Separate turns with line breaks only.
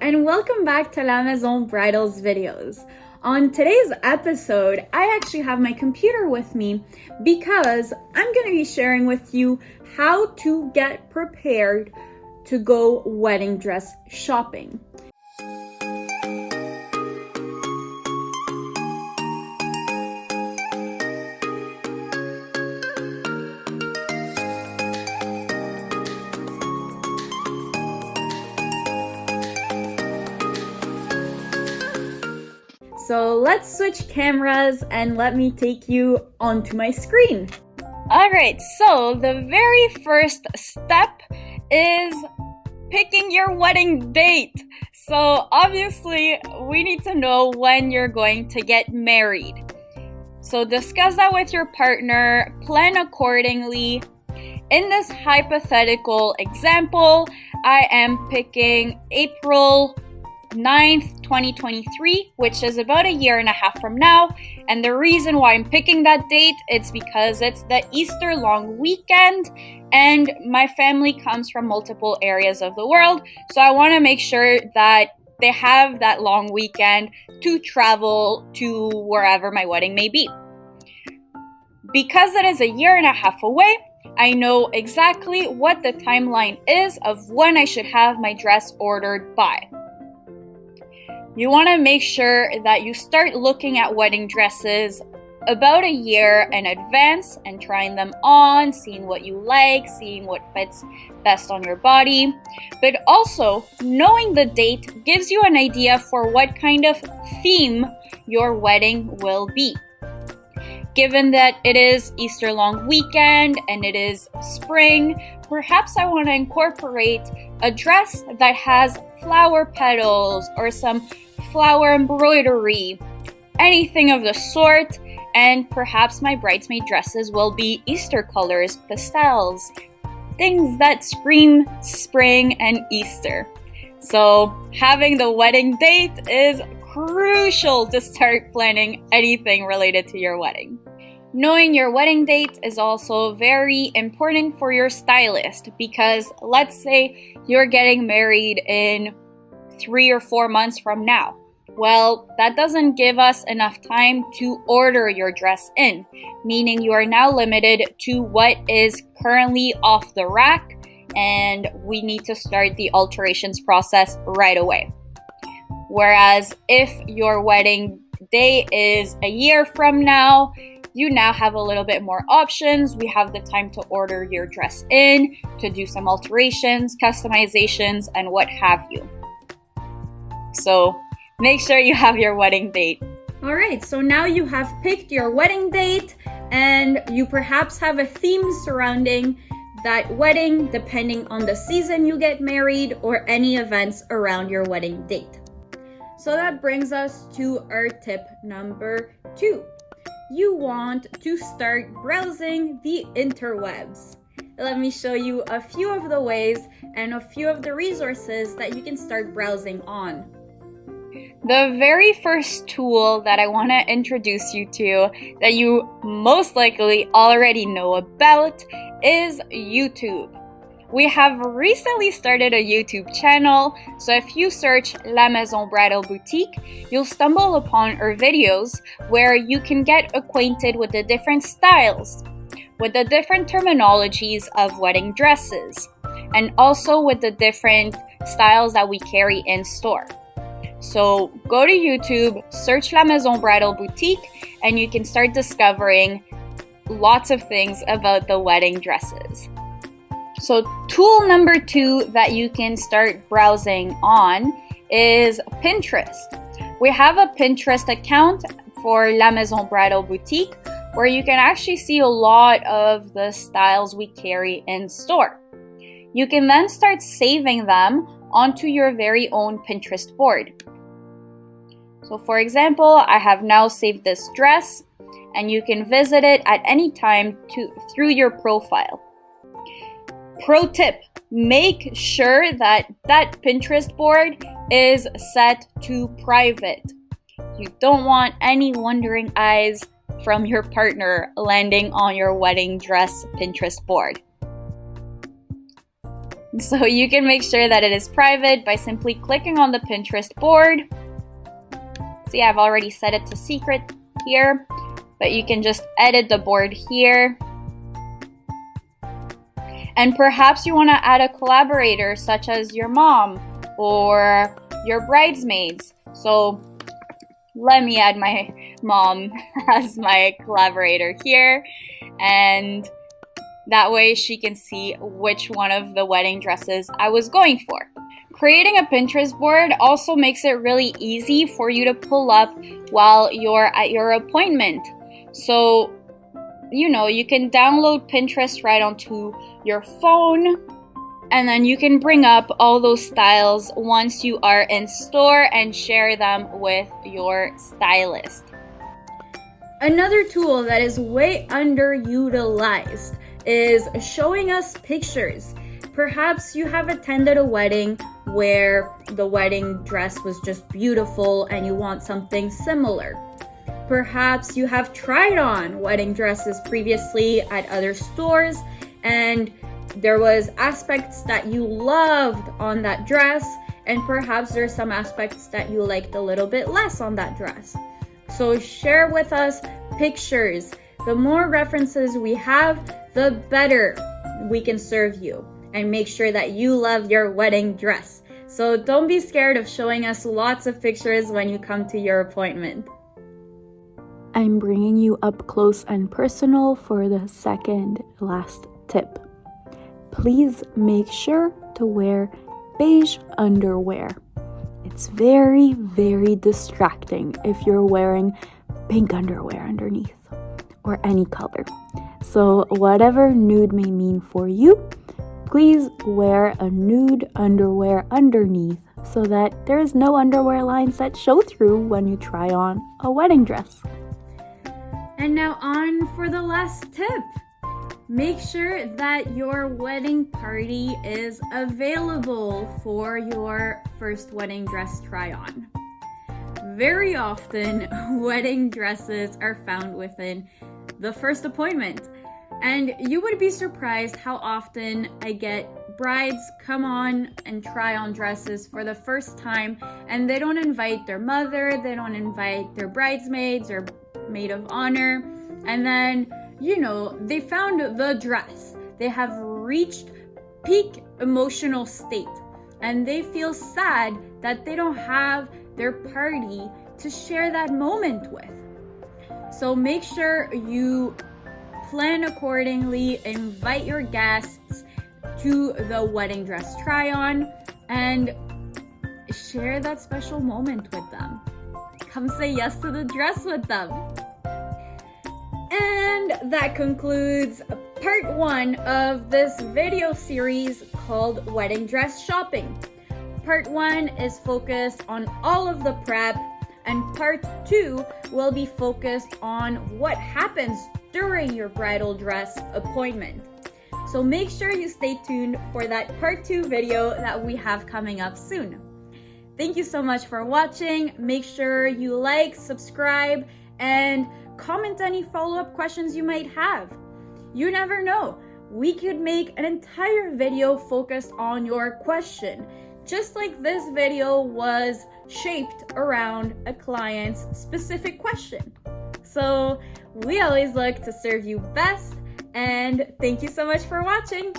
and welcome back to La Maison Bridal's videos. On today's episode, I actually have my computer with me because I'm going to be sharing with you how to get prepared to go wedding dress shopping. So let's switch cameras and let me take you onto my screen. Alright, so the very first step is picking your wedding date. So obviously we need to know when you're going to get married. So discuss that with your partner, plan accordingly. In this hypothetical example, I am picking April 9th, 2023, which is about a year and a half from now. And the reason why I'm picking that date is because it's the Easter long weekend and my family comes from multiple areas of the world. So I want to make sure that they have that long weekend to travel to wherever my wedding may be. Because it is a year and a half away, I know exactly what the timeline is of when I should have my dress ordered by. You want to make sure that you start looking at wedding dresses about a year in advance and trying them on, seeing what you like, seeing what fits best on your body. But also, knowing the date gives you an idea for what kind of theme your wedding will be. Given that it is Easter long weekend and it is spring, perhaps I want to incorporate a dress that has flower petals or some flower embroidery, anything of the sort, and perhaps my bridesmaid dresses will be Easter colors, pastels, things that scream spring and Easter. So having the wedding date is crucial to start planning anything related to your wedding. Knowing your wedding date is also very important for your stylist because let's say you're getting married in 3 or 4 months from now. Well, that doesn't give us enough time to order your dress in, meaning you are now limited to what is currently off the rack and we need to start the alterations process right away. Whereas if your wedding day is a year from now, you now have a little bit more options. We have the time to order your dress in, to do some alterations, customizations, and what have you. So make sure you have your wedding date. All right, so now you have picked your wedding date and you perhaps have a theme surrounding that wedding depending on the season you get married or any events around your wedding date. So that brings us to our tip number 2. You want to start browsing the interwebs. Let me show you a few of the ways and a few of the resources that you can start browsing on. The very first tool that I want to introduce you to that you most likely already know about is YouTube. We have recently started a YouTube channel, so if you search La Maison Bridal Boutique, you'll stumble upon our videos where you can get acquainted with the different styles, with the different terminologies of wedding dresses, and also with the different styles that we carry in store. So go to YouTube, search La Maison Bridal Boutique, and you can start discovering lots of things about the wedding dresses. So tool number 2 that you can start browsing on is Pinterest. We have a Pinterest account for La Maison Bridal Boutique where you can actually see a lot of the styles we carry in store. You can then start saving them onto your very own Pinterest board. So for example, I have now saved this dress and you can visit it at any time through your profile. Pro tip, make sure that Pinterest board is set to private. You don't want any wandering eyes from your partner landing on your wedding dress Pinterest board. So you can make sure that it is private by simply clicking on the Pinterest board. See, I've already set it to secret here, but you can just edit the board here. And perhaps you want to add a collaborator such as your mom or your bridesmaids. So let me add my mom as my collaborator here, and that way she can see which one of the wedding dresses I was going for. Creating a Pinterest board also makes it really easy for you to pull up while you're at your appointment. So, you can download Pinterest right onto your phone, and then you can bring up all those styles once you are in store and share them with your stylist. Another tool that is way underutilized is showing us pictures. Perhaps you have attended a wedding where the wedding dress was just beautiful and you want something similar. Perhaps you have tried on wedding dresses previously at other stores and there was aspects that you loved on that dress, and perhaps there's some aspects that you liked a little bit less on that dress. So share with us pictures. The more references we have, the better we can serve you and make sure that you love your wedding dress. So don't be scared of showing us lots of pictures when you come to your appointment. I'm bringing you up close and personal for the second last tip. Please make sure to wear beige underwear. It's very, very distracting if you're wearing pink underwear underneath or any color. So whatever nude may mean for you, please wear a nude underwear underneath so that there's no underwear lines that show through when you try on a wedding dress. And now on for the last tip. Make sure that your wedding party is available for your first wedding dress try-on. Very often, wedding dresses are found within the first appointment. And you would be surprised how often I get brides come on and try on dresses for the first time, and they don't invite their mother, they don't invite their bridesmaids or maid of honor, and then they found the dress. They have reached peak emotional state and they feel sad that they don't have their party to share that moment with. So make sure you plan accordingly, invite your guests to the wedding dress try-on and share that special moment with them. Come say yes to the dress with them. And that concludes part 1 of this video series called Wedding Dress Shopping. Part 1 is focused on all of the prep, and part 2 will be focused on what happens during your bridal dress appointment. So make sure you stay tuned for that part 2 video that we have coming up soon. Thank you so much for watching. Make sure you like, subscribe, and comment any follow-up questions you might have. You never know, we could make an entire video focused on your question, just like this video was shaped around a client's specific question. So we always look to serve you best, and thank you so much for watching.